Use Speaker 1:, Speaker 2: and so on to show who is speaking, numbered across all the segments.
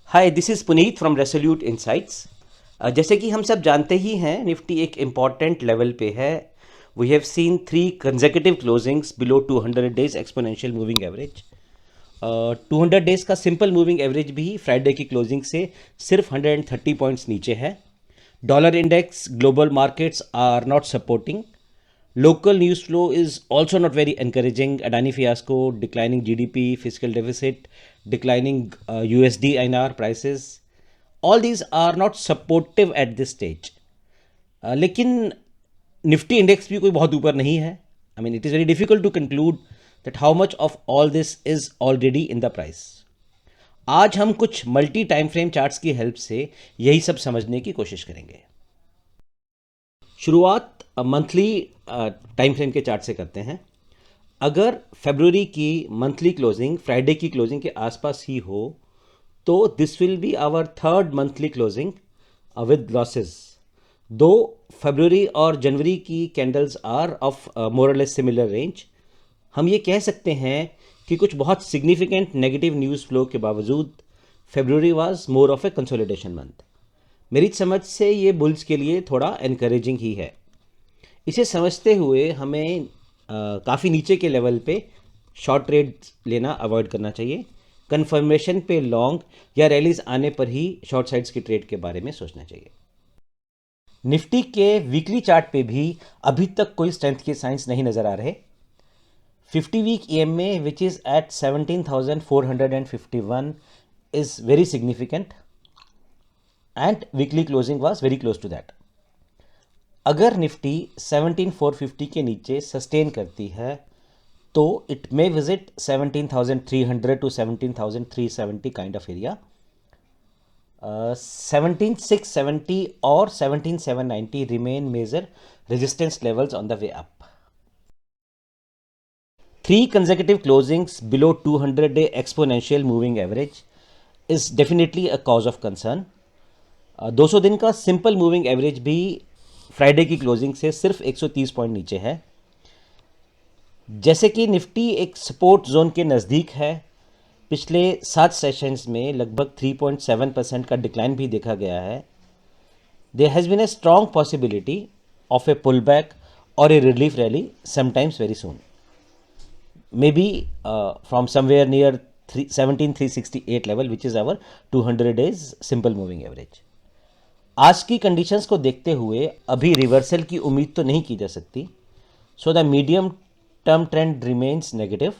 Speaker 1: Hi, this is Puneet from Resolute insights. जैसे कि हम सब जानते ही हैं, निफ्टी एक इम्पॉर्टेंट लेवल पे है। We have seen 3 consecutive closings below 200 days exponential moving average. 200 days का सिंपल मूविंग एवरेज भी फ्राइडे की क्लोजिंग से सिर्फ 130 पॉइंट्स नीचे है। Dollar index, global markets are not supporting. Local news flow is also not very encouraging. Adani fiasco, declining GDP, fiscal deficit, declining USD INR prices. All these are not supportive at this stage. लेकिन Nifty index भी कोई बहुत ऊपर नहीं है. I mean, it is very difficult to conclude that how much of all this is already in the price. आज हम कुछ मल्टी टाइम फ्रेम चार्ट्स की हेल्प से यही सब समझने की कोशिश करेंगे. शुरुआत मंथली टाइम फ्रेम के चार्ट से करते हैं. अगर फरवरी की मंथली क्लोजिंग फ्राइडे की क्लोजिंग के आसपास ही हो तो this will be our third monthly closing with losses. दो फरवरी और जनवरी की कैंडल्स आर ऑफ मोर और लेस सिमिलर रेंज. हम ये कह सकते हैं कि कुछ बहुत सिग्निफिकेंट नेगेटिव न्यूज़ फ्लो के बावजूद February was more of a consolidation month. मेरी समझ से ये बुल्स के लिए थोड़ा एनकरेजिंग ही है. इसे समझते हुए हमें काफ़ी नीचे के लेवल पे शॉर्ट ट्रेड लेना अवॉइड करना चाहिए. कन्फर्मेशन पे लॉन्ग या रैलीज आने पर ही शॉर्ट साइड्स की ट्रेड के बारे में सोचना चाहिए. निफ्टी के वीकली चार्ट पे भी अभी तक कोई स्ट्रेंथ के साइंस नहीं नज़र आ रहे. 50 week EMA which is at 17,451 is very significant and weekly closing was very close to that. अगर निफ्टी 17,450 के नीचे सस्टेन करती है तो it may visit 17,300 to 17,370 kind of area. 17,670 और 17,790 remain major resistance levels on the way up. 3 consecutive closings below 200-day exponential moving average is definitely a cause of concern. 200 दिन का simple moving average भी Friday की closing से सिर्फ 130 point नीचे है. जैसे कि निफ्टी एक सपोर्ट जोन के नज़दीक है, पिछले 7 सेशंस में लगभग 3.7% का डिक्लाइन भी देखा गया है. There has been a strong possibility of a pull back और a relief rally sometimes very soon, may be from somewhere near 17,368 level which is our 200 days simple moving average. आज की कंडीशंस को देखते हुए अभी रिवर्सल की उम्मीद तो नहीं की जा सकती. So the medium term trend remains negative,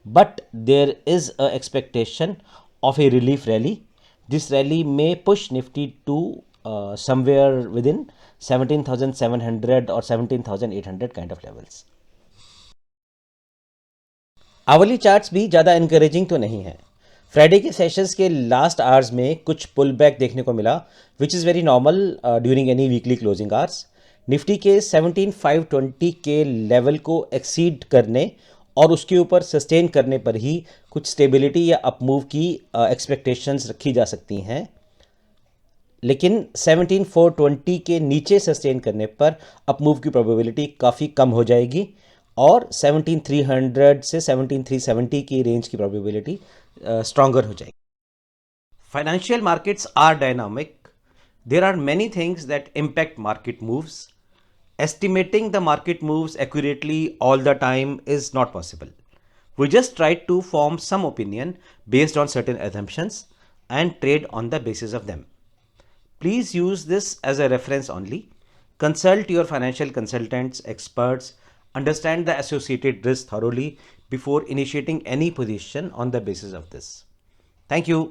Speaker 1: but there is a expectation of a relief rally. This rally may push Nifty to somewhere within 17,700 और 17,800 kind of levels. Hourly charts भी ज़्यादा इनकरेजिंग तो नहीं है. फ्राइडे के sessions के last hours में कुछ पुल बैक देखने को मिला which is very normal during any weekly closing hours. Nifty के 17,520 के लेवल को एक्सीड करने और उसके ऊपर सस्टेन करने पर ही कुछ स्टेबिलिटी या अपमूव की एक्सपेक्टेशंस रखी जा सकती हैं. लेकिन 17,420 के नीचे सस्टेन करने पर अपमूव की प्रोबेबिलिटी काफ़ी कम हो जाएगी और 17,300 से 17,370 की रेंज की प्रोबेबिलिटी स्ट्रॉन्गर हो जाएगी. Financial markets are dynamic. There are many things that impact market moves. Estimating the market moves accurately all the time is not possible. We just try to form some opinion based on certain assumptions and trade on the basis of them. Please use this as a reference only. Consult your financial consultants, experts, understand the associated risk thoroughly before initiating any position on the basis of this. Thank you.